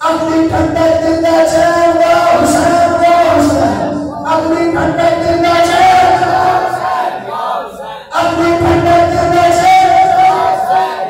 اپنی ٹھنڈک زندہ شہر و حسین و حسین، اپنی ٹھنڈک زندہ شہر و حسین، اپنی ٹھنڈک زندہ شہر و حسین،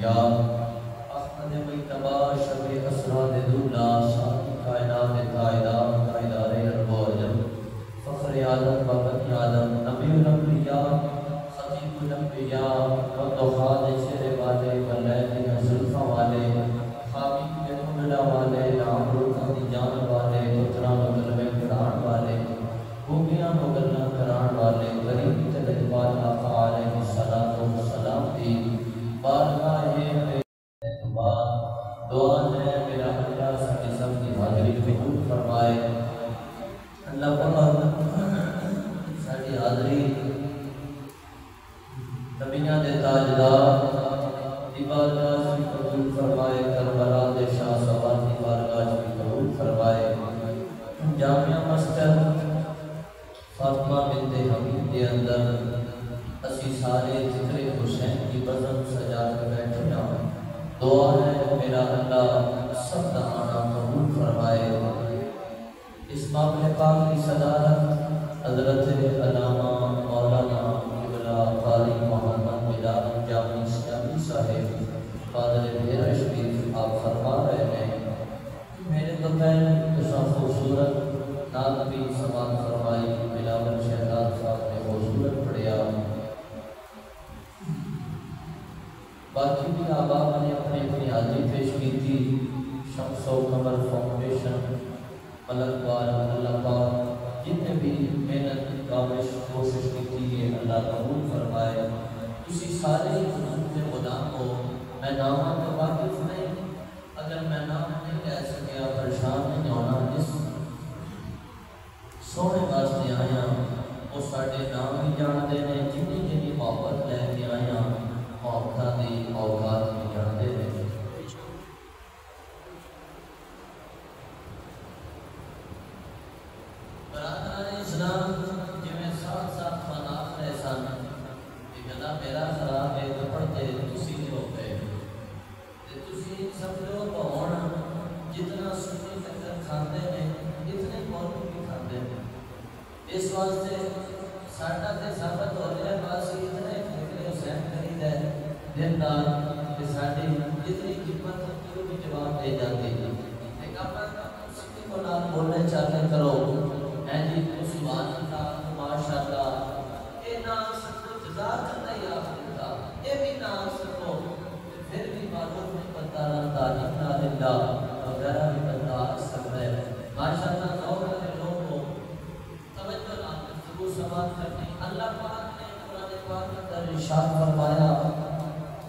یا احمد مجتبہ شب اسرار دولا شاہی کائنات قائدار ارب و عجم فخر عالم و بنی آدم نبی الانبیاء خطیب الانبیاء وضحاد شیر والے ولیل زلفہ والے خابی کے مدلہ والے عمرو کی جان والے اترا مغلبے قرآن والے خوبیاں مغلہ قرآن والے کریم تلک والا علیہ السلام دی بارگاہ دعا ہے میرا اللہ سب سب کی حاضری قبول فرمائے اللہ پاک ساری حاضری نبیاں دے تاجدار دی بارگاہ سے قبول فرمائے کربلا دے شاہ سوار دی بارگاہ سے قبول فرمائے جامعہ مسجد فاطمہ بنت حبیب کے اندر اسی سارے ذکر حسین کی بزم سجا کر بیٹھے ہیں دعا ہے میرا اللہ سب دعانا قبول فرمائے اس معاملے پاک کی صدارت حضرت علامہ مولانا قبلہ قاری محمد بلال جامی صاحب فاضل بھیرا شریف آپ فرما رہے ہیں میرے تو پہلے اس خوبصورت نعت بھی سماعت فرمائی بلاول شہزاد صاحب نے خوبصورت پڑھیا باقی بھی آباب نے اپنی اپنی حاضری پیش کی تھی شمس و قمر فاؤنڈیشن ملک بار اللہ پاک جتنے بھی محنت کاوش کوشش کی تھی یہ اللہ قبول فرمائے اسی سارے کے غلام کو میں نامہ میں واقف نہیں اگر میں نام نہیں کہہ سکیا پریشان نہیں ہونا جس سونے واسطے آیا وہ ساڑھے نام ہی جانتے ہیں جنی جنی محبت لے کے آیا محبت دی اوقات بھی جانتے ہیں برادران اسلام جمیں ساتھ ساتھ فناف رہے سن کہ گلا میرا خراب ہے تو پڑھتے تسی جو گئے تسی سب لوگ ہونا جتنا سنی فکر کھاندے ہیں اتنے موضوع بھی کھاندے ہیں اس واسطے ساڑھا تے ثابت ہو رہے باسی اتنے فکر حسین کرید ہے دن دار کہ ساڑھے جتنی قیمت کیوں بھی جواب دے جاتے ہیں ایک اپنا سکتی کو نام بولنے چاہتے کرو اے جی سبحان اللہ ماشاءاللہ اے نام سکو جزا کرنا ہی آخر تھا اے بھی نام سکو پھر بھی معلوم نہیں بتا رہا انا للہ وغیرہ بھی بتا سکتا ہے ماشاءاللہ دور کے لوگ کو توجہ نام گفتگو سماعت کرنی اللہ پاک نے قرآن پاک کے اندر ارشاد فرمایا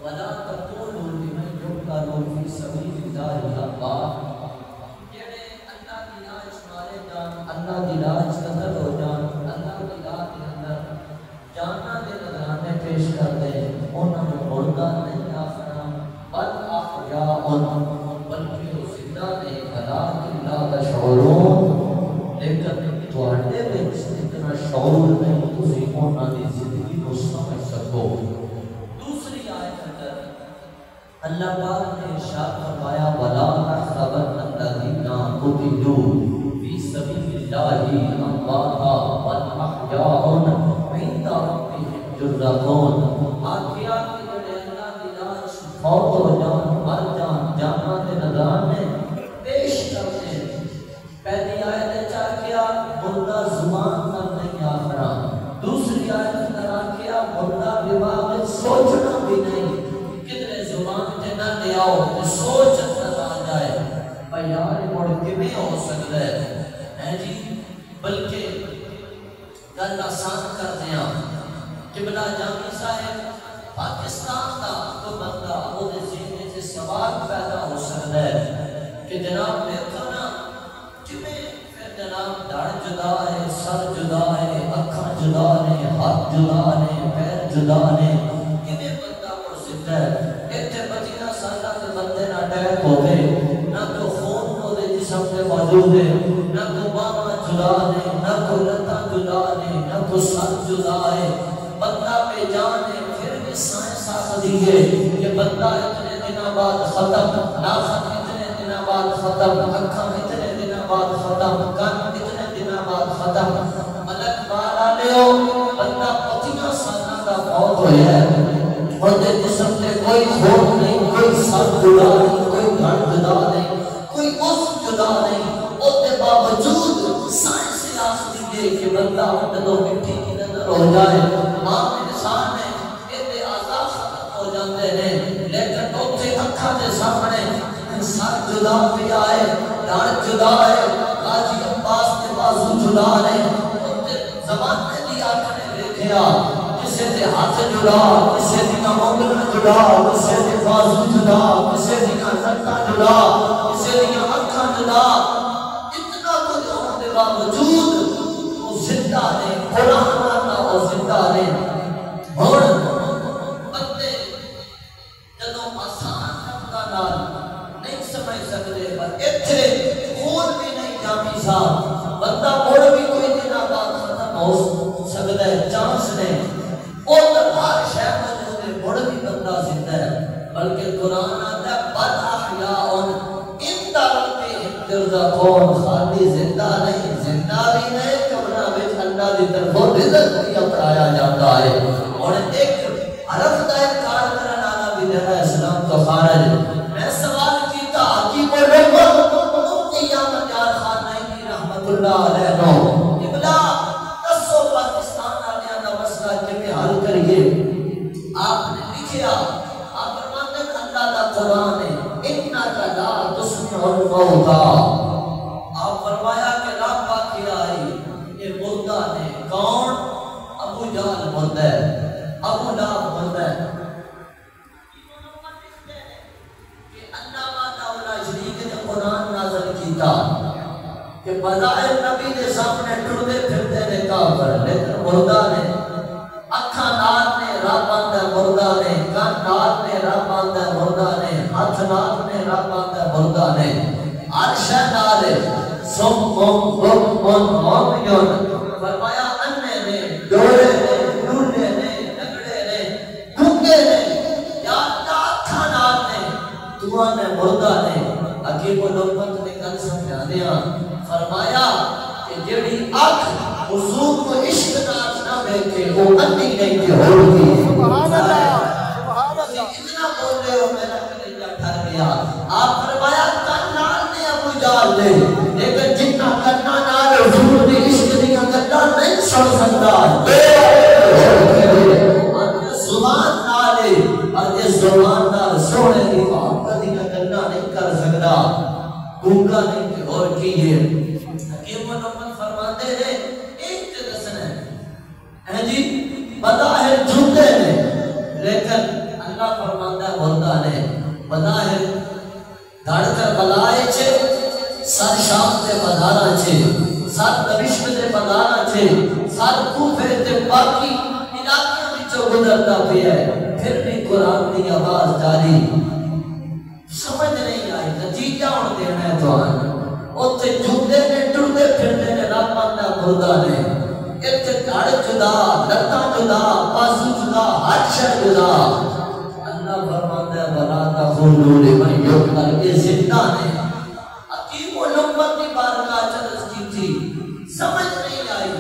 وَلَا تَقُولُوا لِمَنْ يُقْتَلُ فِي سَبِيلِ اللَّهِ أَمْوَاتٌ جڑے اللہ دی راہ مارے جان اللہ دی راہ قتل ہو جان اللہ دی راہ کے اندر جاناں دے نذرانے پیش کر دے انہاں نوں مردہ نہیں آخنا بل احیاء بلکہ وہ زندہ نے ولکن لا تشعرون لیکن تواڈے وچ اتنا شعور نہیں تسی انہاں دی زندگی کو سمجھ سکو اللہ پاک نے ارشاد فرمایا وَلَا تَحْسَبَنَّ الَّذِينَ قُتِلُوا فِي سَبِيلِ اللَّهِ أَمْوَاتًا بَلْ أَحْيَاءٌ عِندَ رَبِّهِمْ يُرْزَقُونَ آخیا کہ جڑے اللہ دی راہ فوت ہو جان مر جان جاناں دے نذران نے پیش کرتے پہلی آیت چاہ کیا مردہ زبان پر نہیں آخرا دوسری آیت اندر آخیا مردہ دماغ میں سوچنا بھی نہیں زبان تے نہ لے آؤ تو سوچ نہ آ جائے بھائی یار مڑ کے بھی ہو سکتا ہے جی بلکہ گل آسان کر دیا قبلہ جامی صاحب پاکستان دا تو بندہ وہ دے ذہن سے سوال پیدا ہو سکتا ہے کہ جناب دیکھو نا جویں پھر جناب دھڑ جدا ہے سر جدا ہے اکھاں جدا نے ہاتھ جدا نے پیر جدا نے کیویں بندہ ہو سکتا ہے بندے نہ اٹیک ہو گئے نہ تو خون ہو دے جسم سے موجود ہے نہ تو باما جدا ہے نہ تو لتا جدا ہے نہ تو سر جدا ہے بندہ بے جان ہے پھر بھی سائنس آخری ہے کہ بندہ اتنے دنوں بعد ختم ناخن اتنے دنوں بعد ختم اکھاں اتنے دنوں بعد ختم کان اتنے دنوں بعد ختم ملک مارا لیو بندہ 25 سالوں کا فوت ہویا ہے ہوتے جسم سے کوئی خون نہیں، کوئی سر جدا نہیں، کوئی گھر جدا نہیں، کوئی عضو جدا نہیں، ہوتے باوجود سائنس آخری دے کہ بندہ جدو مٹی کی نظر ہو جائے عام انسان ہے یہ آزاد ختم ہو جاتے ہیں، لیکن ہوتے اکھا کے سامنے سر جدا پہ آئے، ڈار جدا ہے، قاضی عباس کے بازو جدا ہے، ہوتے زمانے دی آنکھنے دیکھیا کسے دے ہاتھ جدا، کسے دی انگلیاں جدا، کسے دے بازو جدا، کسے دی لتاں جدا، کسے دی اکھاں جدا، اتنا کچھ ہونے کے باوجود وہ زندہ نے، قرآن آتا وہ زندہ نے۔ اور بندے جدوں آسان رفتہ نال نہیں سمجھ سکتے، پر اتھے خون بھی نہیں جامی سا، بندہ مڑ بھی کوئی دن بعد ختم ہو سکتا ہے، چانس نے اور ہر شے موجود ہے، مڑ بھی بندہ زندہ ہے، بلکہ قرآن آتا ہے بل احیاء عند ربہم یرزقون، خالی زندہ نہیں، زندہ بھی نہیں، قبروں میں اللہ کی طرفوں رزق بھی اپنایا جاتا ہے۔ اور ایک حرف کا انکار کرنے والا بھی ہے اسلام کا خارج۔ میں سوال کیتا حکیم الرحمت مفتی احمد یار خان نعیمی رحمت اللہ علیہ نو ابلا دسو پاکستان والے دا مسئلہ کیویں حل کریے؟ آپ نے لکھیا، آپ فرماتے ہیں اللہ دا قرآن ہے انک لا تسمع الموتى، آپ فرمایا کہ رب باقی آئی یہ مردہ نے، کون؟ ابو جہل مردہ ہے، ابو لہب مردہ ہے، قرآن نازل کیتا کہ بظاہر نبی دے سامنے ٹردے پھرتے نے کافر، لیکن مردہ نے اکھاں نال نے رب آندا مردہ نے، کان نال نے رب آندا مردہ نے، ہاتھ نال نے رب آندا مردہ نے، عرش نال سم عمیون، فرمایا انے نے، ڈولے نے، ڈولے نے، نگڑے نے، گھنگے نے، یا اکھاں نال نے، دعا نے مردہ نے۔ حکیم الامت نے گل سمجھا دیا، فرمایا کہ جڑی اکھ حضور کو عشق نال نہ دیکھے وہ اندھی نہیں کہ ہوگی۔ سبحان اللہ، سبحان اللہ، اتنا بول رہے ہو میرا کلیجہ ٹھر گیا۔ آپ فرمایا کان نال نے ابو جہل نے، لیکن جتنا کرنا نال حضور نے عشق دیا کرنا نہیں سن سکتا، زبان نال اور اس زبان نال سونے کی محبت کا کرنا نہیں کر سکتا، گونگا نہیں کہ اور کیے۔ حکیم الامت فرماتے ہیں ایک تے دسنا ہے جی بظاہر جھوٹے نے، لیکن اللہ فرماتا ہے مردہ نے، بظاہر دھڑ کر بلائے چھے، سر شام تے بازاراں چھے، سر دمشق تے بازاراں چھے، سر کوفے تے باقی علاقیاں وچوں گزرتا پیا ہے، پھر بھی قرآن کی آواز جاری، سمجھ نہیں آئی نتیجہ ہون دینا ہے تو اتھے جھوٹے نے، ٹردے پھرتے نے، رب آندا مردہ نے، اتھے دھڑ جدا، لتاں جدا، بازو جدا، ہر شے جدا۔ اللہ فرماتا ہے وَلَا تَقُولُوا لِمَن يُقْتَلُ، یہ زندہ نے۔ حکیم الامت کی بارگاہ چرز کی تھی، سمجھ نہیں آئی،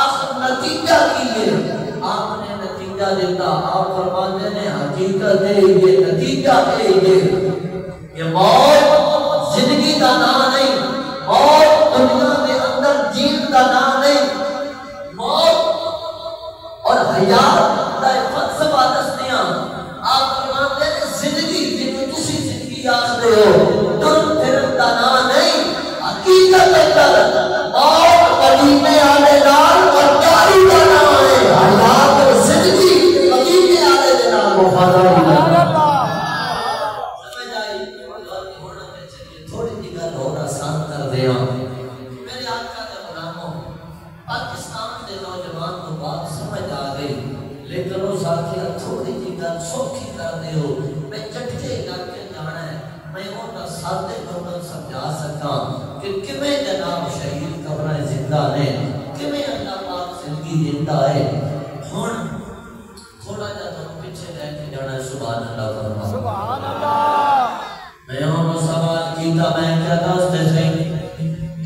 آخر نتیجہ کیے، آپ نے نتیجہ دیتا، آپ فرماتے ہیں حقیقت ہے یہ نتیجہ ہے یہ موت زندگی کا نام نہیں، موت دنیا کے اندر جین کا نام نہیں، موت اور حیات کا فلسفہ دسنیاں۔ آپ فرماتے ہیں زندگی جنہوں تسی زندگی آخدے ہو تم پھرن کا نام نہیں، حقیقت اندر موت قدیمے آلے لال اور داری کا نام ہے، حیات اور زندگی قدیمے آلے لال وفادار ہے۔ میرے آقا کے غلاموں، پاکستان کے نوجوان کو بات سمجھ آ گئی، لیکن اس آخیا تھوڑی جی گل سوکھی کر دے ہو، میں چٹھے علاقے جانا ہے، میں انہاں سادے لوگوں سمجھا سکا کہ کمیں جناب شہید قبریں زندہ نے، کمیں اللہ پاک زندگی زندہ ہے۔ ہن تھوڑا جا تو پیچھے رہ کے جانا ہے، سبحان اللہ فرما، سبحان اللہ۔ میں انہوں سوال کیتا، میں کیا دستے سے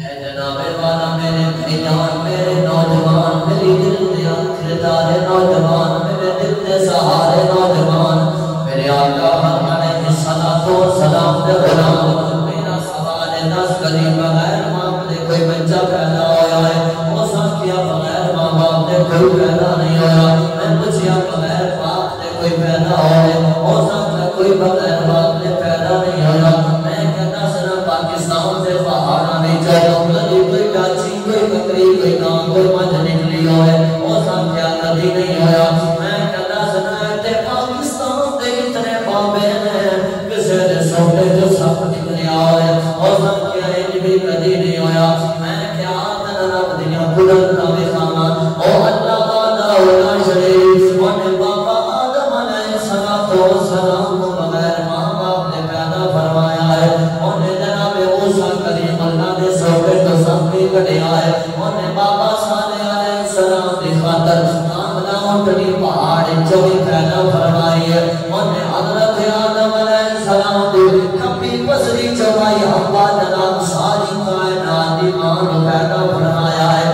اے جناب والا میرے بھائیان، میرے نوجوان، میری دل دے آخردار نوجوان، میرے دل دے سہارے نوجوان میرے آقا علیہ الصلوۃ والسلام دے غلام میرا سوال ہے دس کدی بغیر ماں دے کوئی بچہ پیدا ہویا ہے وہ سب کیا بغیر ماں باپ دے کوئی پیدا نہیں ہویا میں پوچھیا بغیر باپ دے کوئی پیدا ہوئے وہ سب کا کوئی بغیر باپ دے پیدا نہیں ہویا میں کہتا سنا پاکستان دے پہاڑاں وچ کدی کوئی ڈاچی کوئی بکری کوئی گاں کوئی مجھ نکلی ہوئے وہ سب کیا کبھی نہیں ہویا میں کہتا سنا تے پاکستان دے اتنے بابے ہیں کسے دے سوٹے جو سب نکلیا ہوئے وہ سب کیا انج بھی کدی نہیں ہویا میں کیا تن رب دنیا قدرت دا وکھانا او اللہ دا اولا شریف اونے بابا آدم علیہ الصلوۃ والسلام کو بغیر ماں باپ نے پیدا فرمایا ہے اونے جناب موسیٰ کلیم اللہ دے سوٹے تو سب بھی کٹیا ہے اونے بابا صالح علیہ السلام دی خاطر کاملا اونٹنی پہاڑ جو بھی پیدا فرمائی ہے اونے حضرت آدم علیہ السلام دی کبھی پسری چوائی ہوا جناب ساری کائنات دی ماں کو پیدا فرمایا ہے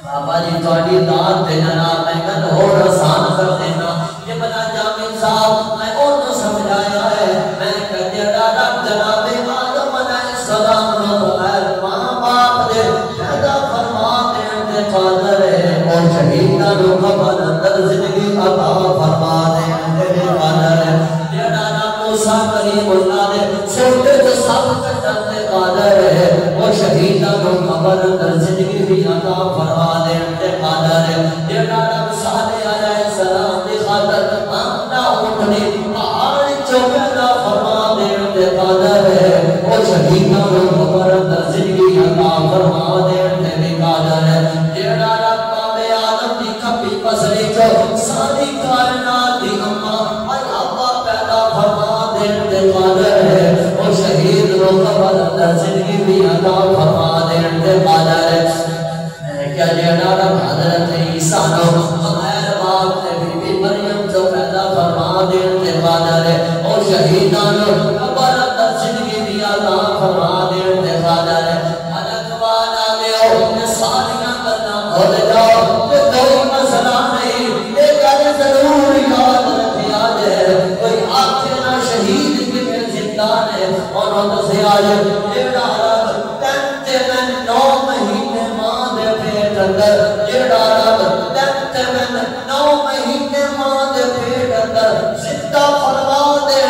بابا جی تھوڑی داد تے جناب میں کہتا اور آسان کر دینا یہ بنا جامع صاحب میں اور تو سمجھایا ہے میں کہتے رب جناب آدم علیہ السلام کو بغیر ماں باپ دے پیدا فرما دے قادر ہے اور شہیدہ رو قبر اندر زندگی عطا فرما دے قادر ہے جڑا موسیٰ کلیم اللہ نے چھوٹے جو سب کٹن دے قادر ہے اور شہیدہ رو قبر اندر زندگی بھی عطا فرما دے قادر ہے جڑا صالح علیہ السلام دی خاطر آمنا اٹھنی پہاڑ جو پیدا فرما دے قادر ہے اور شہیدہ رو قبر اندر زندگی عطا فرما دے قادر ہے جڑا رب بابے آدم دی کھپی پسری جو ساری کائنات دی اماں اے ابا پیدا فرما دے قادر ہے اور شہید رو قبر اندر زندگی بھی عطا فرما دے قادر ہے کیا جڑا رب حضرت عیسیٰ نو بغیر باپ تے بی بی مریم جو پیدا فرما دے قادر ہے اور شہیداں نو قبر اندر زندگی بھی عطا فرما دے قادر ہے ملک والا میں ساریاں گلاں بھول جاؤ کہ کوئی مسئلہ نہیں ایک گل ضرور یاد رکھیا جائے کوئی آکھے نہ شہید کنے زندہ نے اور دسے آئے جڑا رب تے میں 9 مہینے ماں دے پیٹ اندر جڑا رب تے میں 9 مہینے ماں دے پیٹ اندر زندہ فرما دے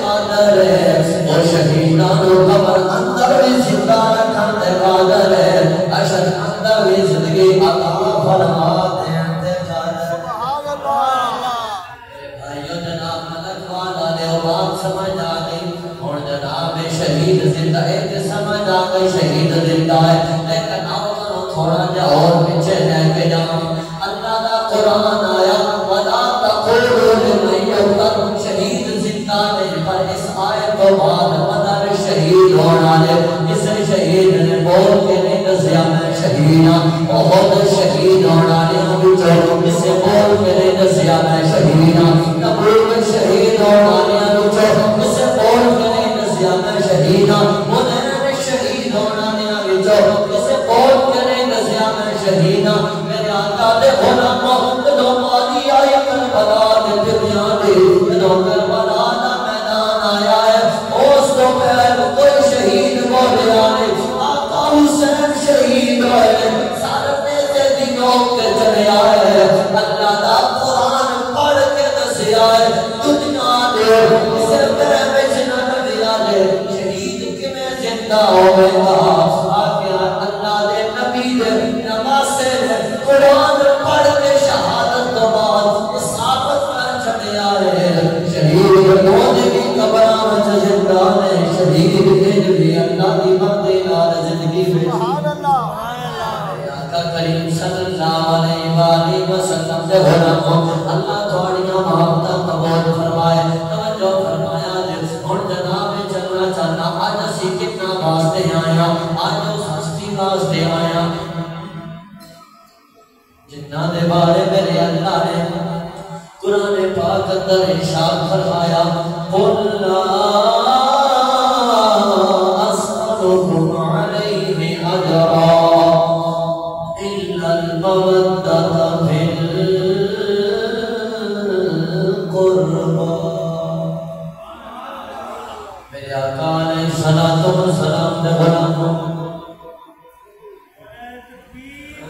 قادر ہے اور شہیداں نو قبر اندر بھی زندہ رکھن دے قادر ہے اشد اندر بھی زندگی عطا فرما دے قادر سبحان اللہ بھائیو جناب ملک والا نے بات سمجھ آ گئی اور جناب شہید زندہ ہے کہ سمجھ آ گئی شہید زندہ ہے لیکن آؤ کرو تھوڑا جا اور پیچھے لے کے جاؤں اللہ دا قرآن آیا وَلَا تَقُولُوا لِمَن يُقْتَلُ شہید زندہ نہیں پر اس آیت کو بعد مدر شہید ہونا لے اس شہید نے بول کے نہیں دسیا میں شہید ہوں بہت شہید ہونا لے اسے بول کے نہیں دسیا میں شہید ہوں نبوت شہید ہونا لے اسے بول کے نہیں دسیا میں شہید ہوں مدر شہید ہونا لے اسے بول کے نہیں دسیا میں شہید ہوں میرے آقا دے غلاموں جدو مالی آئی کربلا دے دنیا دے جدو کربلا دا میدان آیا ہے اس تو پہلے کوئی شہید بولے آنے آقا حسین شہید ہوئے سارے سے دنوں کے چلے آئے اللہ دا قرآن پڑھ کے دسے آئے دنیا دے اسے پہ بچنا نبیا دے شہید کمیں زندہ ہوئے گا آکے اللہ دے نبی دے نمازے دے قرآن پڑھ کے شہادت تو بعد ثابت کر چھڑے آئے شہید موجی کی قبران سے زندہ نے شہید کے بھی اللہ کی بندے نال زندگی میں سبحان اللہ آقا کریم صلی اللہ علیہ وآلہ وسلم دے غلاموں اللہ تھوڑیاں محبتاں قبول فرمائے توجہ فرمایا جس اور جناب چلنا چلنا آج اسی کتنا واسطے آیا آج اس ہستی واسطے آیا جنہ دے بارے میرے اللہ نے قرآن پاک اندر ارشاد فرمایا قل لا اسألكم علیہ اجرا الا المودۃ فی میرے آقا علیہ الصلوۃ والسلام دے غلاموں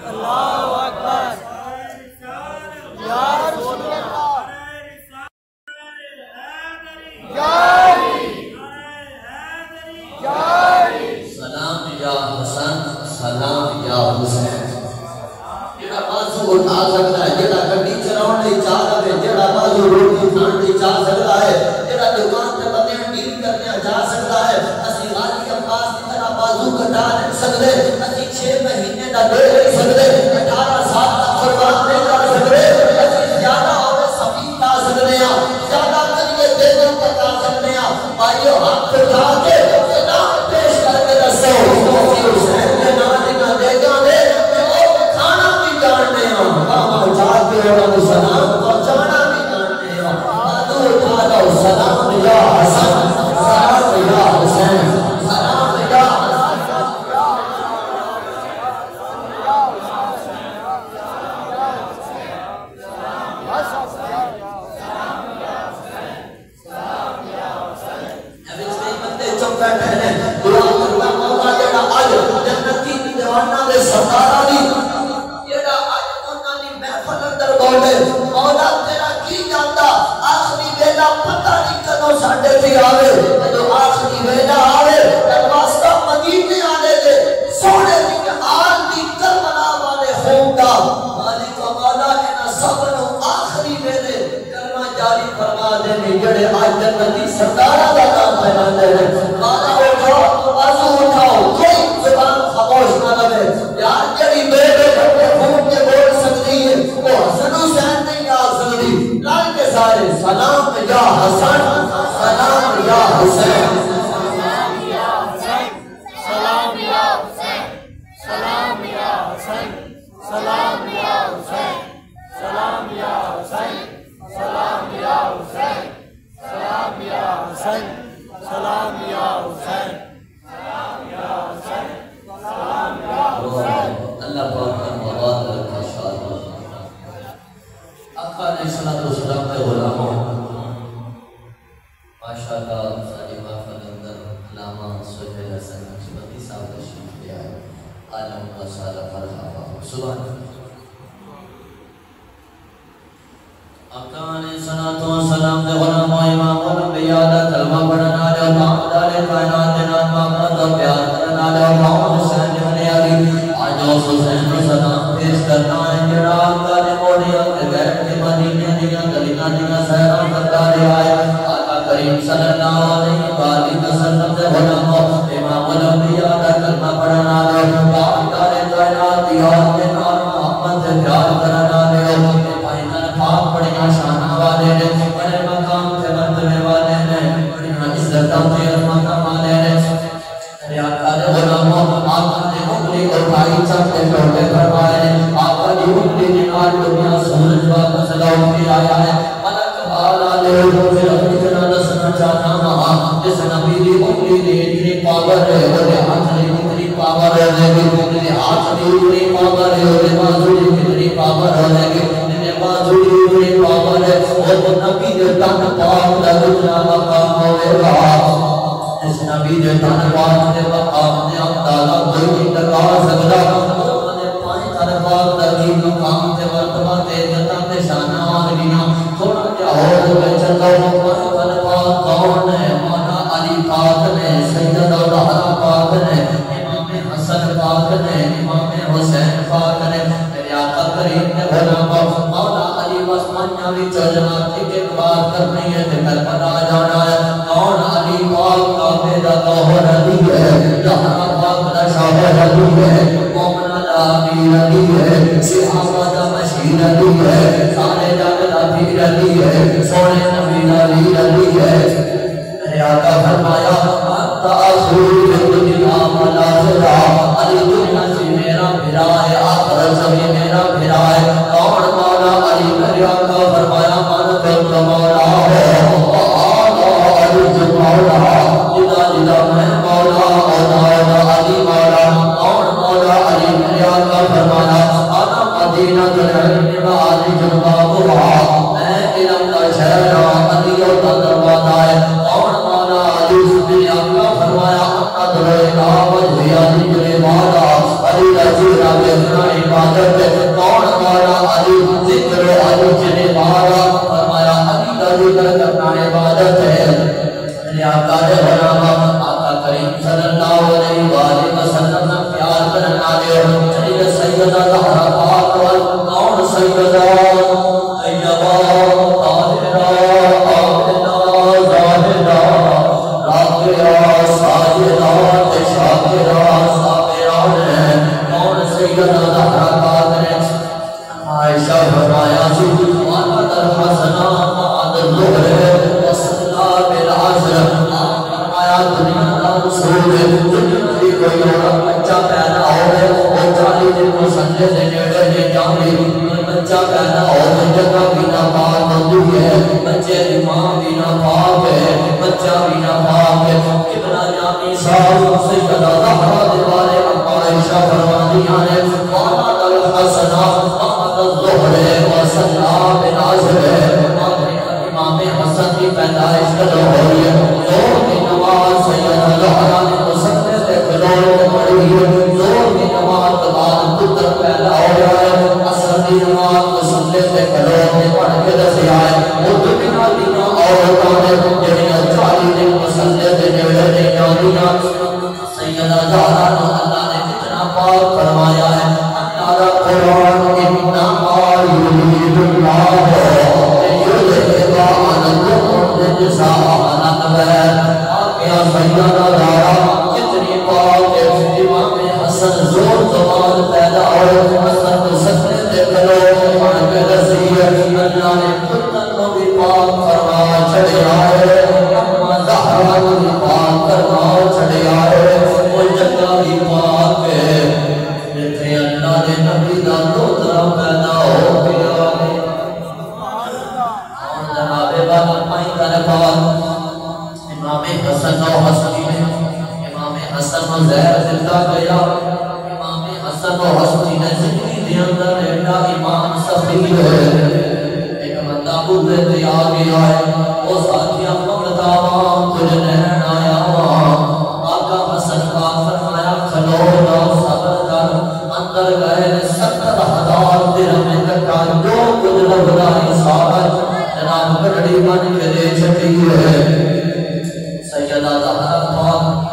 اللہ اکبر یا رسول اللہ سلام یا حسن سلام یا حسین جڑا بازو اٹھا سکتا ہے جڑا گڈی چلاؤن نہیں چاہ رہے جڑا بازو روٹی کھان نہیں چاہ سکتا ہے جڑا دکان تے بندے ڈیل کرنے جا سکتا ہے اسی غازی عباس کی طرح بازو کٹا نہیں سکتے اسی 6 مہینے دا دے نہیں سکتے 18 سال دا قربان نہیں کر سکتے اسی زیادہ ہوے سبھی لا سکتے ہیں زیادہ کریے دینوں بتا سکتے ہیں بھائیو ہاتھ اٹھا کے سلام پیش کر کے دسو حسین کے نام کا دے گا دے کھانا بھی جاننے ہیں بابا جا کے انہوں نے سلام پہنچانا بھی جاننے ہیں بادو اٹھا دو سلام یا حسن سلام یا حسین سلام یا آقا دے غلام آقا کریم صلی اللہ علیہ وآلہ وسلم نے پیار کرنا دے چلی سیدہ زہرا پاک وال کون سیدہ طیبہ طاہرہ عابدہ زاہدہ راکعہ ساجدہ شاکرہ صابرہ کون سیدہ زہرا پاک نے عائشہ فرمایا سی وعد الحسن بعد الظہر وصلى بالعصر فرمایا دنیا کا رسول کوئی اور بچہ پیدا ہوئے اور 40 دن مسلے سے نیڑے لے جاؤں کوئی بچہ پیدا ہوئے جگہ بھی نہ پاک ہوتی ہے بچے کی ماں بھی نہ پاک ہے بچہ بھی نہ پاک ہے ابن جامی صاحب سیدہ زہرا دیوارے عائشہ فرمانیاں نے وعد الحسن بعد الظہر وصلى بالعصر امام حسن کی پیدائش کدو ہوئی ہے زور کی نماز سیدہ زہرا نے مسلے سے کھلوڑ پڑھی ہے زور کی نماز بعد پتر پیدا ہو رہا ہے اثر کی نماز مسلے سے کھلوڑ پڑھ کے دسی آئے وہ دنیا دینا عورتوں نے جنہیں 40 دن مسلے سے نیڑے نہیں جاؤں سیدہ زہرا نے اللہ نے کتنا پاک فرمایا ہے اللہ قرآن انما یرید اللہ سیدہ زہرا کتنی پاک ہے امام حسن زور زمان پیدا ہوئے حسن کو سکنے سے کلو پڑھ کے دسی ہے اللہ نے کتن کو بھی پاک فرما چھڑے آئے اما زہرا کو بھی پاک فرما چھڑے آئے وہ جگہ بھی پاک ہے جتنے اللہ نے نبی دا دوترا پیدا ہو گیا ہے اور جناب بابا پائیں طرفات امام حسن و حسنی نے امام حسن و زہر زندہ گیا امام حسن و حسنی نے زندگی دے اندر ایڈا امام سخیر ہے ایک بندہ بودھے تے آگیا ہے وہ ساتھیاں مقتاوان تجھ نہن آیا آقا حسن پاک فرمایا کھلو نہ صبر کر اندر گئے 70,000 درہم اکٹھا جو کچھ لبدا سارا جناب گھڑی بن کے دے چھٹی ہے سیدہ زہرا پاک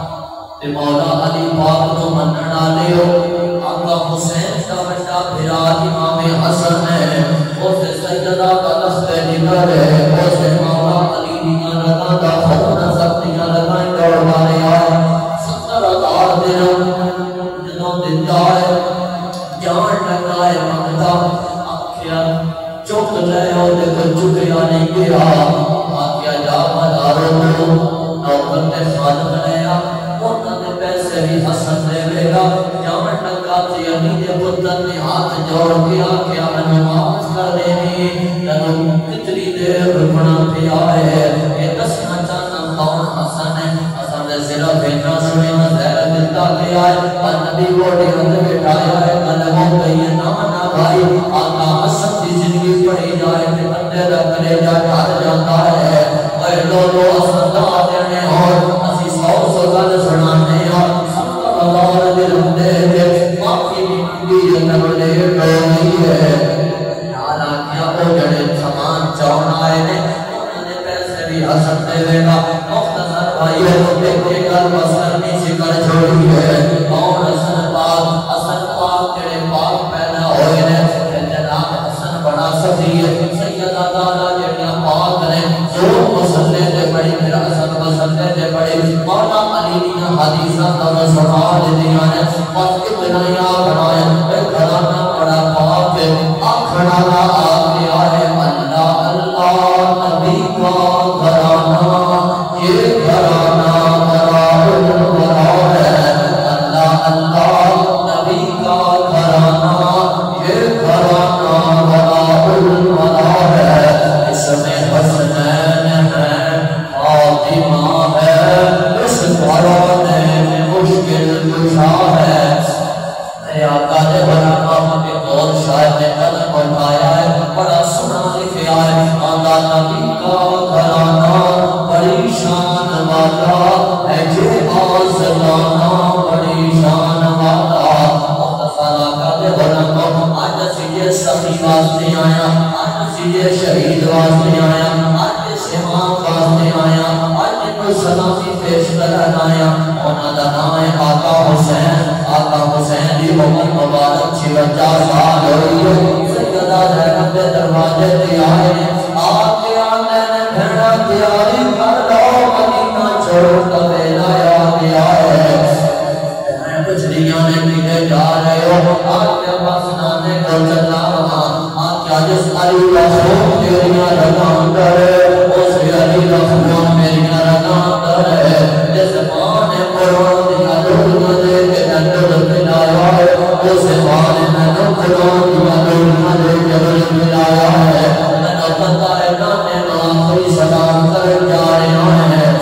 تے مولا علی پاک تو مننا لیو آقا حسین کا بچہ پھرا امام حسن ہے اسے سیدہ کا لخت نگر ہے اسے مولا علی دیاں لگا دا خون سختیاں لگائیں دوڑ مارے آئے 70,000 درہم جنوں دن جائے جان لگائے مانگتا آکھیا چک لے اور دیکھ چکیا نہیں گیا آکھیا جا مدارو نوکر نے خادم لیا انہوں نے پیسے بھی حسن دے لے گا جان لگا تھی علی دے پتر نے ہاتھ جوڑ کیا کیا میں معاف کر دینی جنوں کتنی دیر رکنا پیا ہے یہ دسنا چاہنا کون حسن ہے حسن نے صرف بھیجنا سنے زہر دلتا گیا ہے اور نبی گوڑی ہند بٹھایا ہے قلب ہو گئی ہے نانا بھائی آقا حسن کی زندگی پڑھی جائے کہ بندے رکھ لے جا ڈھال جاتا ہے اے لولو حسن دا دینے اور اسی 100 گل سنانے اور 70,000 درہم دے کے معافی بھی جنب لے ڈولی ہے حالا کیا وہ جڑے سامان چون آئے نے انہوں نے پیسے بھی حسن دے لے گا مختصر بھائیو ایک گل بس کرنی شکر چھوڑی ہے اور حسن پاک جڑے پاک پیدا ہوئے نے جناب حسن بڑا سخی ہے سیدہ زہرا جڑیاں پاک نے جو مسلے دے بڑی میرا حسن مسلے دے بڑی مولا علی دیاں حدیثاں دا سنا دیاں نے بس اتنا یا بنایا اے گھرانا بڑا پاک ہے آکھنا آ گیا ہے اللہ اللہ نبی کا گھرانا یہ گھرانا بڑا بڑا ہے اللہ اللہ نبی کا گھرانا یہ گھرانا بڑا بڑا ہے اس میں حسنین ہے فاطمہ ہے اس گھرانے میں مشکل کشا ہے میرے آقا نے بڑا کام کے دور شاید نے قدم اٹھایا ہے بڑا سنا لکھیا ہے آقا نبی کا گھرانا بڑی شان والا ہے یہ آزمانا بڑی شان والا مختصر آقا نے بڑا کام آج سیدھے سخی واسطے آیا آج سیدھے شہید واسطے آیا آج سیماں واسطے آیا آج سلامی پیش کرنا ہے انہاں دا نام ہے آقا حسین دی عمر مبارک 56 سال ہوئی ہے سیدہ زینب دے دروازے تے آئے آپ کے آنے نے بھیڑا تیاری کر لو مدینہ چھوڑ قبیلہ آ گیا ہے بچڑیاں نے پیٹے جا رہے ہو آپ کے پاس نانے کو چلا وہاں آپ کیا جس علی رسول تیریاں رگان کرے اس علی رسول میریاں رگان کرے جس ماں نے قرآن دیا دنیا دے کے جنت ملایا ہے اس ماں نے قرآن دیا دنیا دے کے جنت ملایا ہے میں نے پتہ ہے نانے کو آخری سلام کر جا رہے ہیں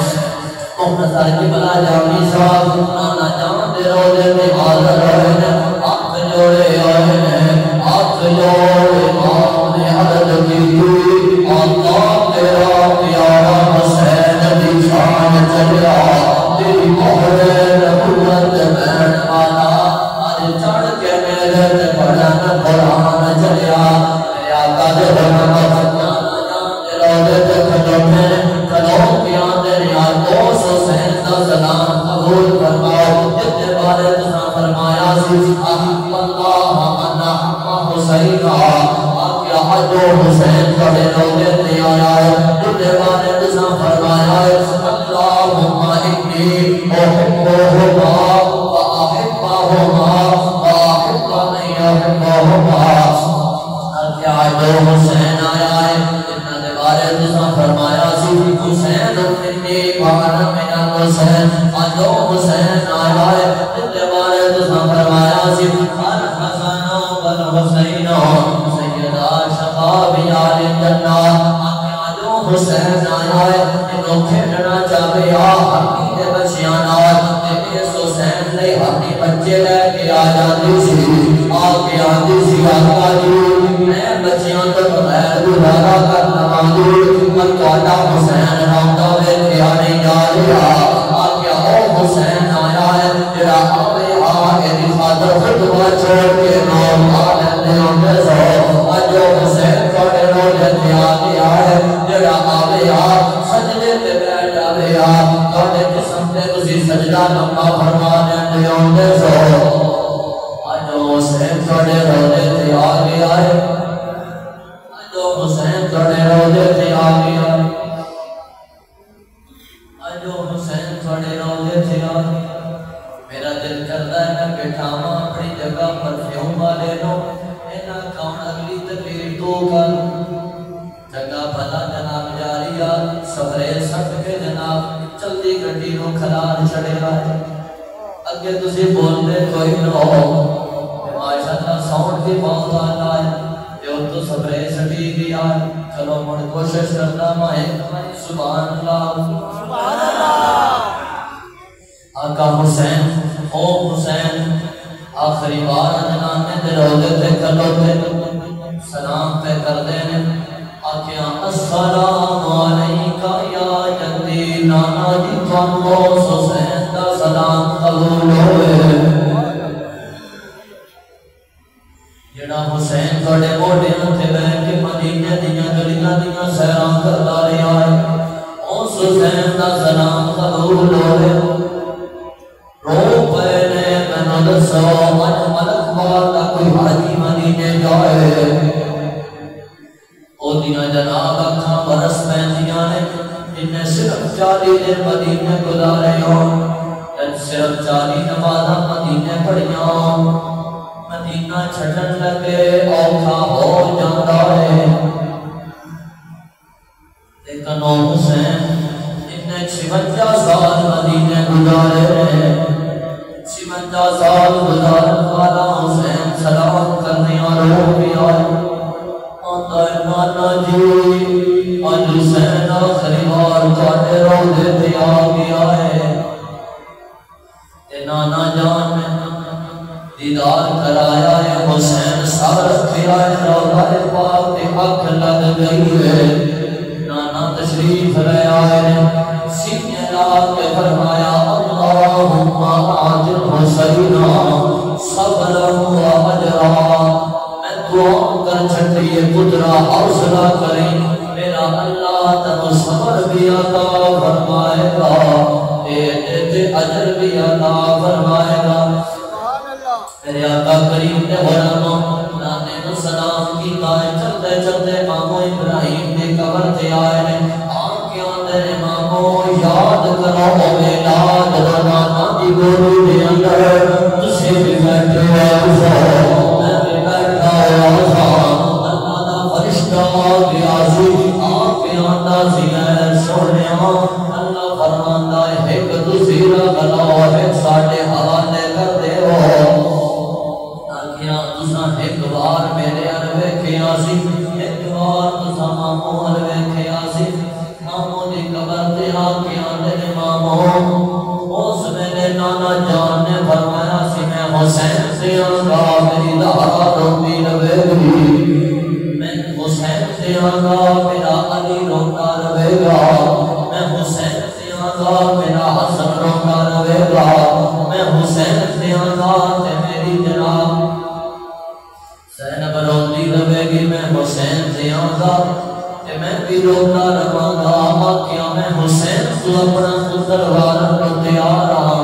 مختصر کی بلا جامی صاحب نانا جان دے روزے میں حاضر ہوئے ہیں آپ جوڑے آئے ہیں آپ جوڑے ماں نے عرض کی اللہ تیرا پیارا حسین دی شان چلیا تیری مہر نبوت بین والا آج چڑھ کے میرے تے پڑھن قرآن چلیا میرے آقا دے بنا نانا جان دے روزے تے کھلونے کھلو کیا تیرے آقوس حسین دا سلام قبول فرماؤ جتنے بارے تسا فرمایا سی اللہ منا حسین آقیا حجو حسین کھڑے روزے تے آیا ہے جتنے بارے تسا فرمایا ہے اللہم انی احبہما واحبہما واحبہ من یحبہما آقیا حجو حسین آیا ہے جتنے دے بارے تسا فرمایا سی حسین انی وانا من حسین حجو حسین آیا ہے جتنے بارے تسا فرمایا سی الحسن والحسین سیدہ شباب آل جنہ حجو حسین آیا ہے انہوں کھیلنا چاہے حقی دے بچیانات اس حسین لئے حقی بچے لے کے آ جاتی سی آگے آتی سی آقا جی میں بچیاں تو بغیر گزارا کرنا معلوم پر توڑا حسین راندہ لے کے آنے جا رہا آگے او حسین آیا ہے جڑا آوے آگے دی خاطر خطبہ چھوڑ کے نام آلن دے آنے سو آجو حسین کھڑے رو لیتے آگے آئے جڑا آوے آگ سجدے تے بیٹھ آوے آگ کھڑے جسم تے کسی سجدہ لمبا فرما دے آنے سو آجو حسین کھڑے رو لیتے آگے آئے آجو حسین کھڑے رو لیتے آگے آئے آجو حسین کھڑے رو لیتے آگے میرا دل کرتا ہے میں بٹھاما اپنی جگہ پرفیوم والے لو اینا کون اگلی تقریر تو کر جگہ بھلا جناب جاریہ سفرے سٹ کے جناب چلدی گھٹی نو کھلار چڑے آئے اگے تسی بول دے کوئی نہ ہو ماشاءاللہ ساؤنڈ بھی بہت آتا ہے جو تو سفرے سٹی بھی آئے چلو مڑ کوشش کرنا مائے سبحان اللہ سبحان اللہ آقا حسین او حسین آخری بار جنانے دے روزے تے کلو تے سلام تے کر دینے آکیا السلام علیکہ یا جدی نانا جی تھانو حسین دا سلام قبول ہوئے جڑا حسین تھوڑے موڑے ہتھے بیٹھ کے مدینے دیاں گلیاں دیاں سیران کرتا رہا ہے اس حسین دا سلام قبول ہوئے رو پہنے میں ندسو من ملک والا کوئی حاجی مدینے جائے او دینا جناب اکھاں برس پہنچیاں نے جنہیں صرف 40 دن مدینے گزارے ہوں جن صرف 40 نمازہ مدینے پڑھیاں مدینہ چھٹن لگے اوکھا ہو جاندہ ہے لیکن او حسین جنہیں 56 سال مدینے گزارے ہیں 56 سال گزارن والا حسین سلام کرنے اور رو بھی آئے آتا ہے نانا جی آج حسین آخری بار کاٹے رو دیتے آگے آئے تے نانا جان میں دیدار کرایا ہے حسین سار رکھے آئے روضہ پاک تے اکھ لگ گئی ہے نانا تشریف لے آئے سینے لاغ کے فرمایا اللہم آجر حسینہ صبرم و اجرہ میں دعا کر چھٹیے قدرہ حوصلہ کریں میرا اللہ اللہ تنو صبر بھی عطا فرمائے گا، تے اجر بھی عطا فرمائے گا۔ میرے آقا کریم نے غلاموں نانے نو سلام کیتا ہے، چلتے چلتے مامو ابراہیم دے قبر تے آئے نے، آنکھیں آندے نے مامو یاد کرو میلاد نانا دی گولی دے اندر تسی بھی بیٹھے ہو، میں بھی بیٹھا ہوا، اللہ دا فرشتہ گیا سی، آنکھیں آندا سی میں سونیا، اللہ فرماندا ہے ایک دوسرا گلو ایک ساڈے حوالے کر دے ہو، ایک بار میرے عربے کیا سی، ایک بار تسا مامو عربے کیا سی، مامو دی قبر تے آکے آندے نے مامو، اس میرے نانا جان نے فرمایا سی میں حسین سے آنگا میری دارا روتی رہے گی، میں حسین سے آنگا میرا علی روتا رہے گا، میں حسین سے آنگا میرا حسن روتا رہے گا، میں حسین سے آنگا تے میری جناب زینب روتی رہے گی، میں حسین سے آنگا کہ میں بھی روتا رہا گا، کیا میں حسین تو اپنا پتر وارن کو تیار رہا،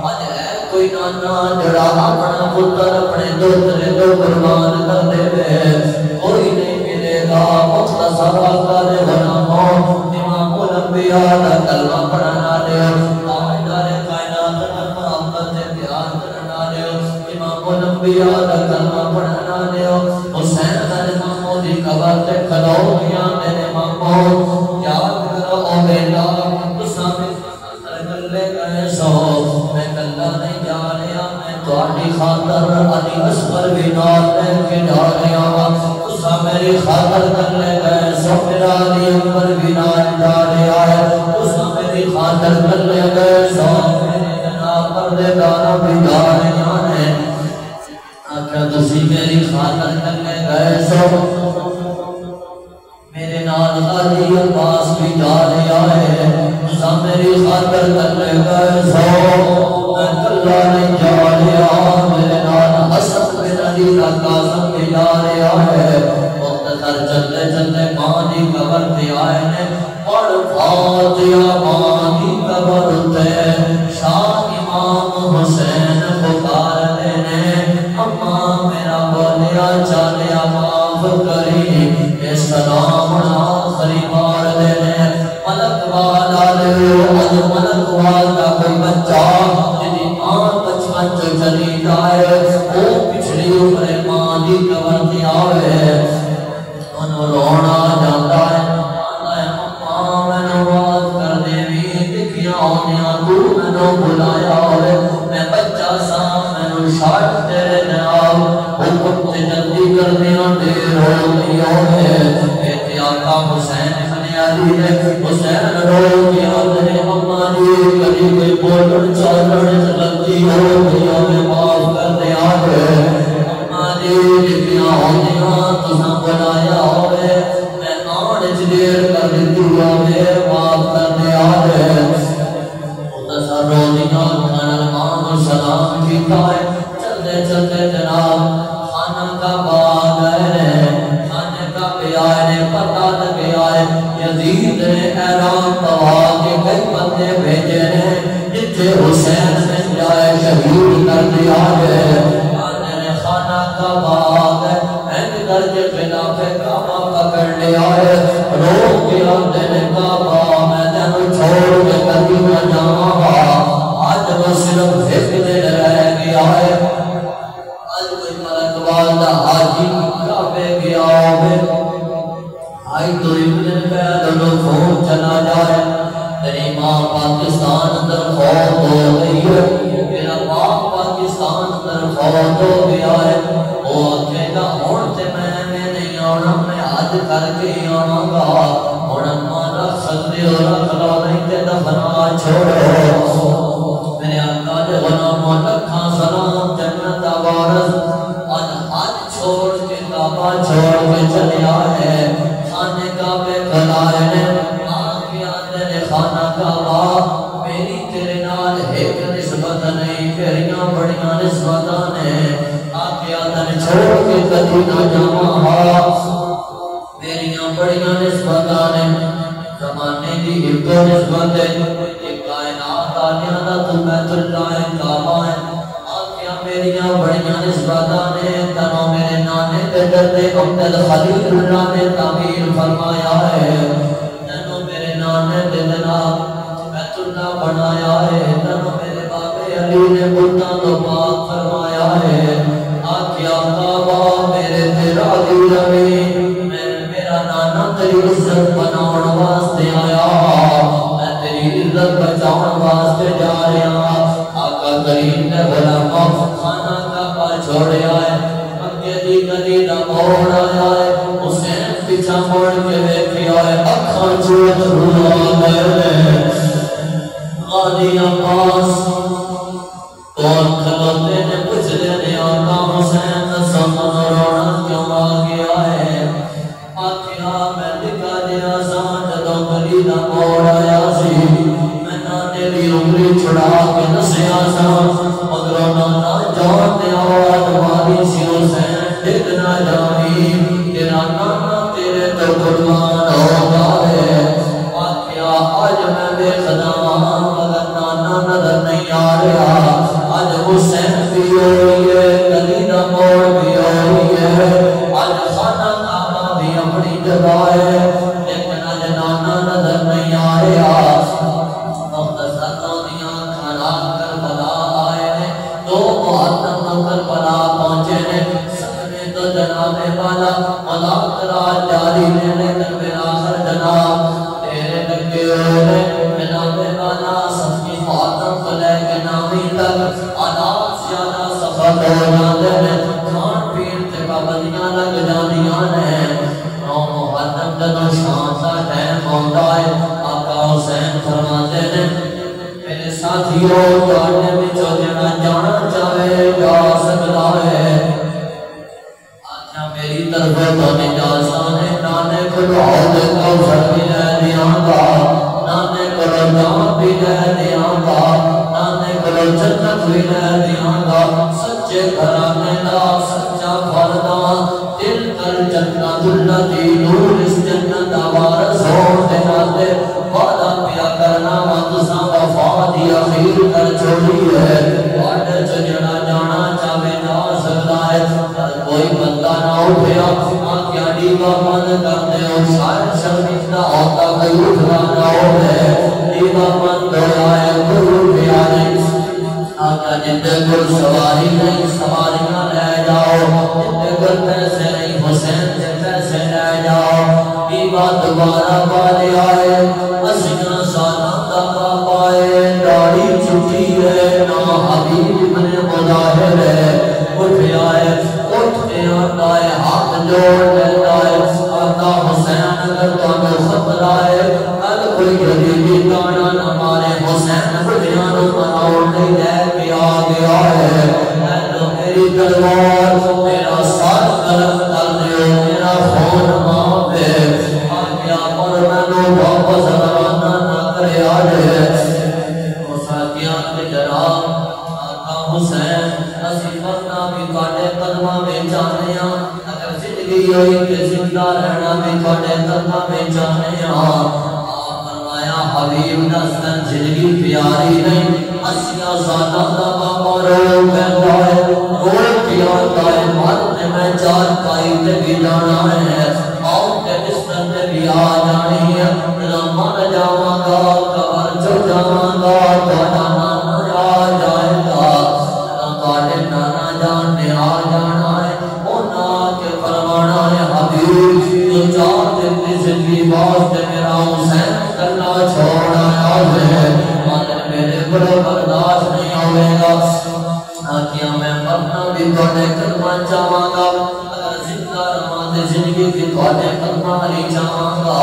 آج ہے کوئی نانا جڑا اپنا پتر اپنے دوسرے دو قربان کر دے بے، کوئی نہیں ملے گا، مختصر آقا دے غلاموں، امام الانبیاء دا کلمہ پڑھنا دے، تاجدار کائنات دا محبت پیار کرنا دے، امام الانبیاء دا کلمہ پڑھنا دے، حسین دے مامو دی قبر تے کھلو گیا میرے مامو، یاد کرو او بیٹا تساں میں کر لے گئے سو، میں کلا نہیں جا رہا، میں تہاڈی خاطر علی اصغر بھی نال لے کے جا رہا، تساں میری خاطر کر لے گئے سو، میرا علی اکبر بھی نال جا رہا ہے، تساں میری خاطر کر لے گئے سو، میرے جناب پردےدار بھی جا رہے ہیں، آقا تسی میری خاطر کر لے گئے سو، میرے نال غازی عباس بھی جا رہا ہے، تساں میری خاطر کر لے گئے سو، میں کلا نہیں جا رہا، میرے نال حسن بن علی کا قاسم بھی جا رہا ہے، مختصر چلتے چلتے ماں دی قبر تے آئے نے، پڑھ فاتحہ ماں دی قبر تے، شاہ امام حسین پکار دینے، اماں میرا بولیا چالیا معاف کری، اے سلام آخری بار دینے، ملک والا لے، آج ملک والا کوئی بچہ جنہی ماں بچپن جو چلی جائے، وہ پچھلی اوپر ماں دی قبر دی آوے، انہوں رونا جاتا ہے، آنا ہے ماں میں نواز کر دے بھی، دکھیا ہونیا تو میں نو بلایا ہوئے، میں بچہ سا میں نو شاٹ تیرے جناب، حکم سے جلدی کر دیا دیر ہو گئی ہوئے، بیٹے آقا حسین بن علی ہے، حسین رو گیا تیرے اماں جی، کبھی کوئی بولن چالن غلطی ہو گئی ہوئے، معاف کر دیا ہے، اماں جی دکھیا ہونیا تساں بلایا ہوئے، میں آنچ دیر کر دیتی ہوئے، معاف کر دیا ہے، مختصر روزیاں انہوں نے سلام کیتا ہے، چلتے چلتے جناب خانہ کا باغ ہے، خانہ کا بیائے نے پتہ لگیا ہے، یزید نے اعلان پوا کے کئی بندے بھیجے ہیں، جتھے حسین بن جائے شہید کر دیا ہے، خانہ کا باغ ہے، اینڈ کر کے خلاف کعبہ پکڑ لیا ہے، روک کے آتے نے کعبہ میں تینوں چھوڑ کے کبھی نہ جاؤں، آج وہ صرف ایک دن رہ گیا ہے، آج کوئی ملک والا حاجی کعبے گیا ہوئے، آئی تو ایک دن پہلے فون چلا جائے، تیری ماں پاکستان اندر فوت ہو گئی ہے، میرا باپ پاکستان اندر فوت ہو گیا ہے، وہ آکے گا ہون تے میں نہیں آنا، میں آج کر کے آنا گا، اور اماں رکھ سکتے ہو رکھ لو نہیں تے دفنا چھوڑو، میرے آقا دے غلاموں لکھاں سلام جنت وارث، آج چھوڑ کے کعبہ چھوڑ کے چلیا ہے، خانے کعبے کھلائے نے، آنکھ آندے نے خانہ کعبہ، میری تیرے نال ایک نسبت نہیں، میریاں بڑیاں نسبتاں نے، آنکھ آندے نے چھوڑ کے کدھی نہ جاواں، میریاں بڑیاں نسبتاں نے، زمانے دی ایک نسبت ہے ایک کائنات آنیا دا تو بیت اللہ کعبہ ہے آنکھیاں میریاں بڑیاں نسبتاں نے تنوں میرے نانے دے درد عبد الخلیل اللہ نے تعمیر فرمایا ہے تنوں میرے نانے دے جناب بیت اللہ بنایا ہے تنوں میرے بابے علی نے بتاں تو پاک فرمایا ہے آنکھیاں کعبہ میرے تیرا دی زمین میرا نانا تیری عزت بناؤن واسطے آیا میں تیری عزت بچاؤن واسطے جا رہا آقا کریم نے غلامہ خانہ کعبہ چھوڑیا ہے مکے دی گلی دا موڑ آیا ہے حسین پیچھا موڑ کے دیکھیا ہے اکھاں چوت ہوا گئے غازی عباس کون کھلوتے نے پوچھ لینے آقا حسین سمن رونا کیوں آ گیا ہے آکھیا میں دکھا دیا سان جدوں گلی دا موڑ آیا سی میں نانے دی عمری چھڑا کے نسیا سا مگروں نانا جان دے آواز ماری سی حسین ڈگ نہ جاوی تیرا نانا تیرے تو قربان ہوگا ہے آکھیا آج میں بے خدا مگر نانا نظر نہیں آ رہا آج حسین بھی ہوئی ہے گلی دا موڑ بھی ہوئی ہے آج خانہ کعبہ بھی اپنی جگہ ہے لیکن آج نانا نظر نہیں آ رہا مختصر دنیا کھانا کربلا آئے ہیں دو محتم کربلا پہنچے ہیں سکنے تو جناب والا ملاک راج جاری نے لیکن میرا آخر جناب تیرے لگے ہوئے جناب والا سب کی محتم کو لے کے نامی تک آداب زیادہ سفر ہو جاتے ہیں کھان پیر تے پابندیاں لگ جانیاں ہیں نو محتم جنو شانتا ٹائم ہوتا ہے آقا حسین فرماتے ہیں میرے ساتھیوں جانے میں جو جنا جانا چاہے جا سکتا ہے آجا میری طرف تو نجازانے نانے کو دعوت کو سر بھی لے دیاں گا نانے کو جان بھی لے دیاں گا نانے کو جنت بھی لے دیاں گا سچے گھرانے دا سچا فردہ دل کر جنت اللتی نور اس جنت وارث ہو دینا وعدہ پیا کرنا مقصہ وفا دی اخیر کر چھوڑی ہے وعدہ چجڑا جانا چاہے جا سکتا ہے پر کوئی بندہ نہ اٹھیا آنکھیا ڈیبا بند کر دے اور شاید شرمندہ ہوتا کوئی اٹھنا نہ ہو ہے ڈیبا بند ہو آئے کوئی اٹھیا نہیں آقا جندے گل سواری نہیں سواریاں لے جاؤ جندے گل پیسے نہیں حسین سے پیسے لے جاؤ ڈیبا دوبارہ بالے آئے اسیاں سالہ دبا پائے داڑی چھٹی ہے نا حبیب ابن مظاہر ہے اٹھ آئے اٹھتے آتا ہے ہاتھ جوڑ لیتا ہے آقا حسین اگر تو ہمیں خط لائے کل کوئی غریبی کانا نہ مارے حسین بڑیانوں مناؤ نہیں لے کے آ گیا ہے اے تو میری تلوار میرا ساتھ قلم کر دے میرا خون ماں پہ آگیا پر میں نو واپس روانہ نہ کرے آجے ساتھیاں کے جناب آقا حسین اسی فرنا بھی کاٹے قدمہ میں جانے اگر زندگی ہوئی کہ زندہ رہنا بھی کاٹے قدمہ میں جانے آپ فرمایا حبیب نسل زندگی پیاری نہیں اسیاں سالہ دا بابا رو کہتا ہے روڑ پیارتا ہے مرد میں چار پائی تے بھی جانا ہے آؤں کے بستر تے بھی آ جانی ہے مر جاواں گا قبر جو جاواں گا تھوڑا نانا آ جائے گا تھوڑے نانا جان نے آ جانا ہے اونا کے فرمانا ہے حبیب جو چار دن کی زندگی واسطے میرا حسین کرنا چھوڑ آیا ہے مگر میرے بڑے برداشت نہیں ہوئے گا آکیا میں مرنا بھی تھوڑے قدمہ چاہاں گا اگر زندہ رہاں زندگی بھی تھوڑے قدمہ نہیں چاہاں گا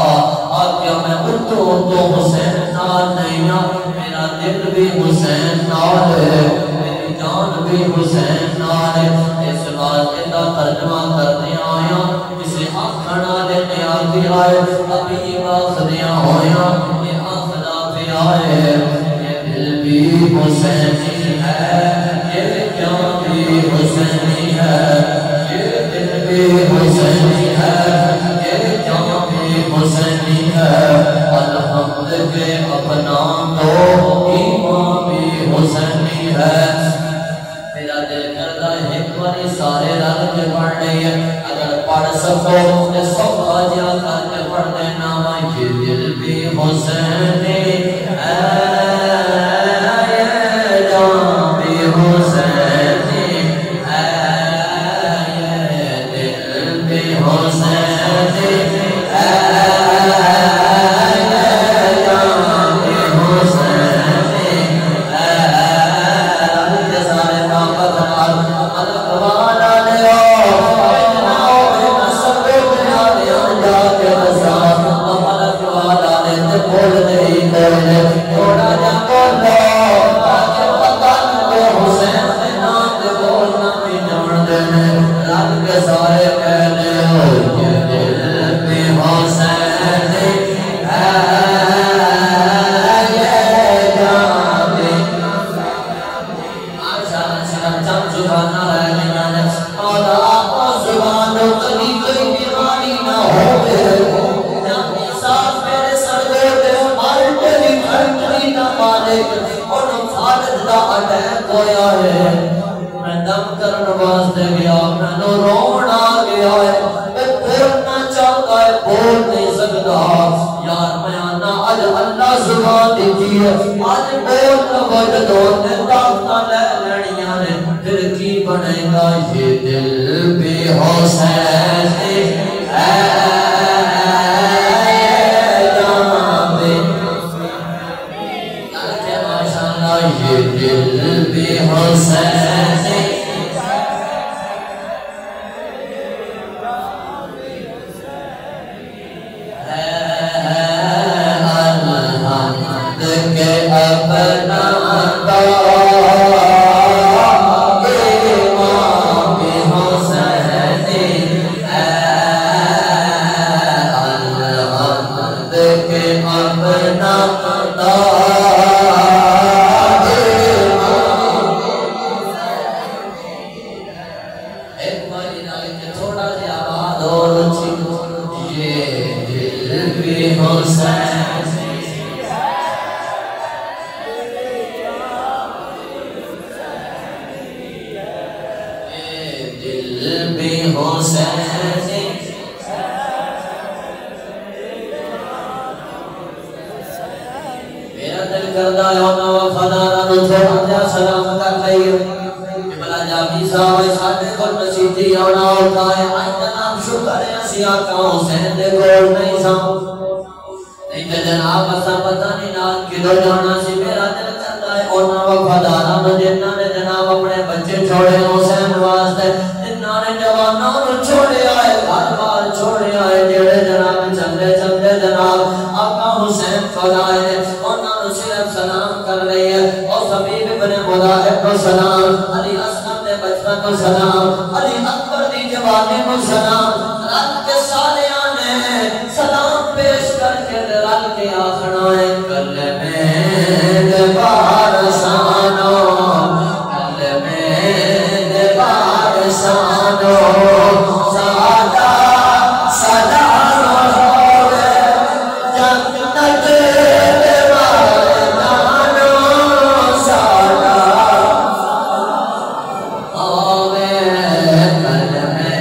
آکیا میں اٹھو تو حسین نال نہیں میرا دل بھی حسین نال ہے میری جان بھی حسین نال ہے اس بات کا ترجمہ کرنے آیا اسے آخنا لینے آتی آئے ابھی آخدیاں ہویا یہ آخدہ پہ آئے یہ دل بھی حسینی ہے یہ جان بھی حسینی ہے یہ دل بھی حسینی ہے یہ جان بھی حسینی ہے اللہ کے اپنا تو امام حسینی ہے میرا دل کرتا ہے ایک باری سارے رل کے پڑھ رہی ہے اگر پڑھ سکو تو سب جا کر کے پڑھ دینا یہ دل بھی حسینی ہے یہ جان بھی حسینی ہے یہ دل بھی حسینی ہے یہ جان بھی حسینی ہے یہ سارے طاقت ملک والا لے بول نہیں بولے تھوڑا جا بولو آگے پتہ نہ حسین کے نام دے بولنا بھی جان دینے رب کے سارے کہنے ہو یہ دل بھی حسین ہے یہ جان بھی ماشاءاللہ چم زبانہ ہے جنانے مولا آقا زبانوں کبھی کوئی بیماری نہ ہوئے اور خالد دا اٹیک ہویا ہے میں دم کرن واسطے گیا میں نو رون آ گیا ہے میں بولنا چاہتا ہے بول نہیں سکتا یار میں آنا آج اللہ زبان دیتی ہے آج بولنا وجدوں نے طاقت لے لڑیاں نے پھر کی بنے گا یہ دل بھی حسین ہے یہ دل بھی حسینی ہے الحمد کے اپنا امام حسینی ہے الحمد کے اپنا جناب اسا پتہ نہیں نال کدو جانا سی میرا دل کرتا ہے انہاں وفاداراں نوں جنہاں نے جناب اپنے بچے چھوڑے حسین واسطے جنہاں نے جواناں نوں چھوڑیا ہے گھر بار چھوڑیا ہے جڑے جناب چلے چلے جناب آقا حسین فدائے انہاں نوں صرف سلام کر رہی ہے اور حبیب ابن مظاہر کو سلام علی اصغر دے بچپن کو سلام علی اکبر دی جوانی کو سلام رب کے سالیاں نے سلام پیش کر کے رل کے آخنا ہے کلمے دبار سانو کلمے دبار سانو سادہ سلام ہوئے جنت دبار دانو سادہ ہوئے کلمے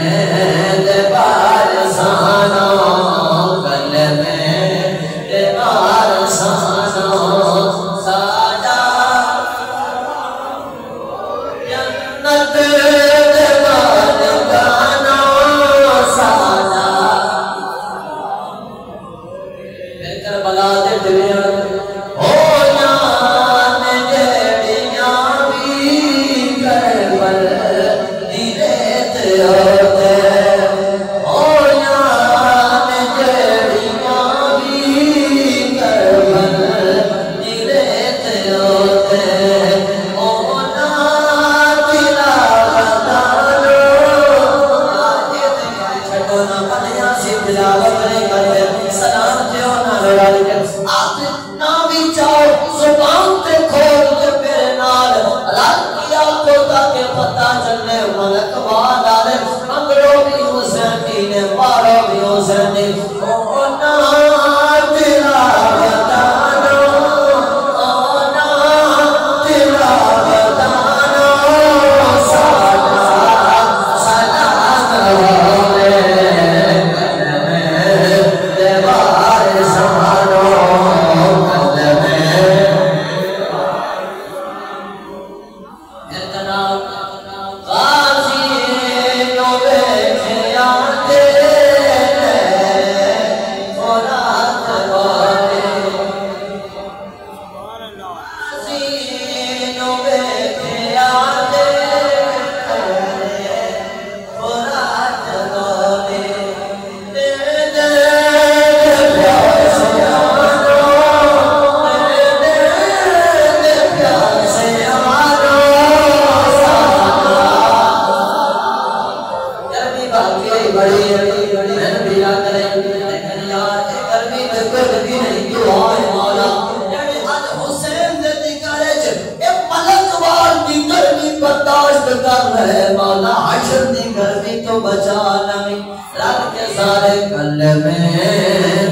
ہے مولا حشر دی گرمی تو بچا لمی رب کے سارے کلمے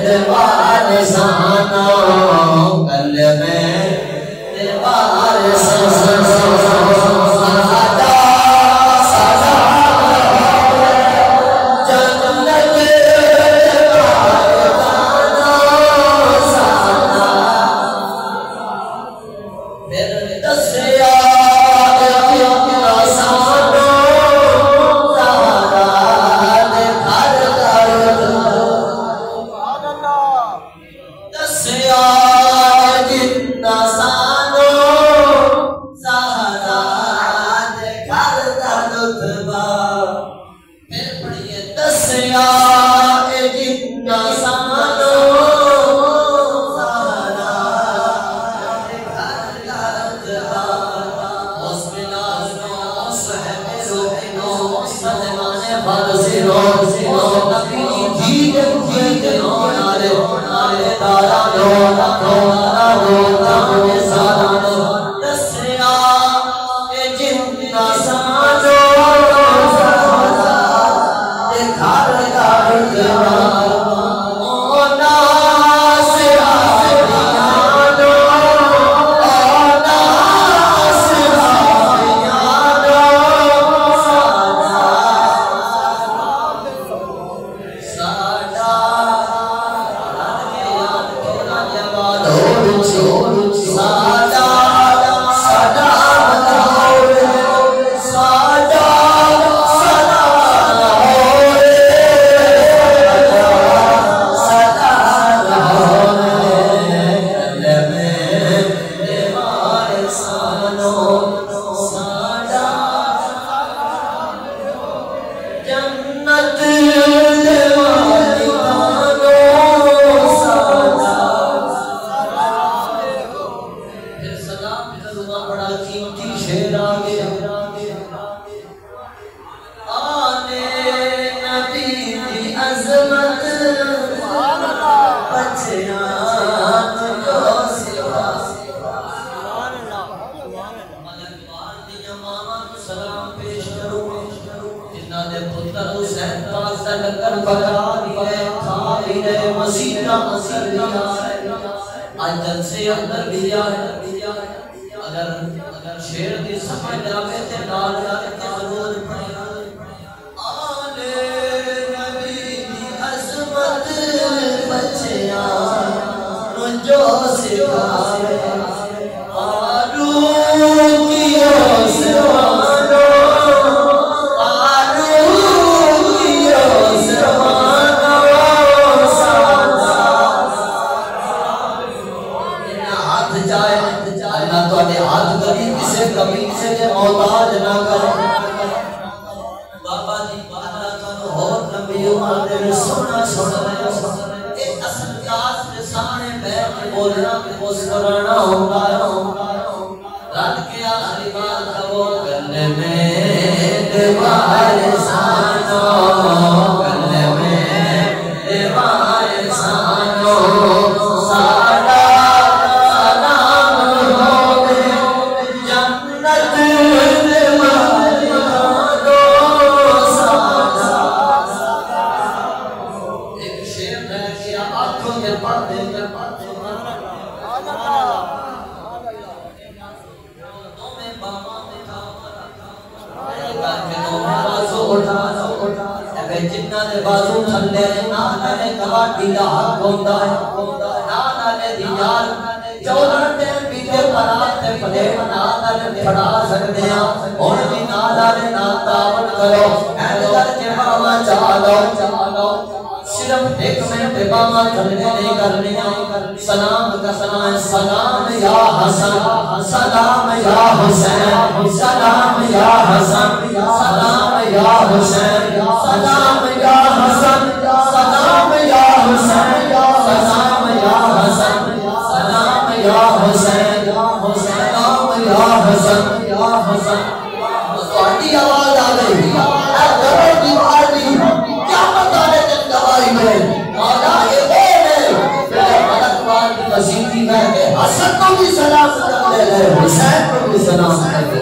دیوار سانا کلمے دیوار سانا اگر شیر دی سمجھ جاوے تے نال جاوے تے ضرور آلے نبی دی عظمت بچیاں جو سکھائے آلو کیو سوانو آلو کیو سوانو سانا ہاتھ جائے اللہ تو نے ہاتھ کبھی کسے کبھی کسے کے محتاج نہ کرے بابا جی اللہ تو بہت لمبی عمر دے سونا سونا اے اصل کاس کے سامنے بیٹھ کے بولنا مسکرانا ہوتا ہے رات کے آخری بات کبو کرنے میں دیوار سانو کرنے میں دیوار سانو ساڑا جنہ دے بازو تھلے نانا نے کباٹی دا حق ہوندہ ہے نانا نے دیار چودھر تے پیتے پرات تے پلیٹ نانا نے پھڑا سکتے ہیں اور بھی نانا نے ناتاوت کرو ایدر کے ماما چالو صرف ایک منٹ ماما تھلے نہیں کرنی سلام کا سلام سلام یا حسن سلام یا حسین سلام یا حسن سلام یا حسین سلام یا حسن سلام یا حسین سلام یا حسن سلام یا حسین سلام یا حسن یا حسن تھوڑی آواز آ گئی اے درد کی بھاری کیا پتہ ہے جن دوائی میں مولا یہ ہے میرے مددگار کی وسیعی میں حسن کو بھی سلام کر دے حسین کو بھی سلام کر دے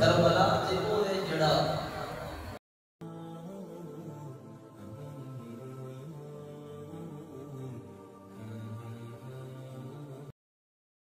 کربلا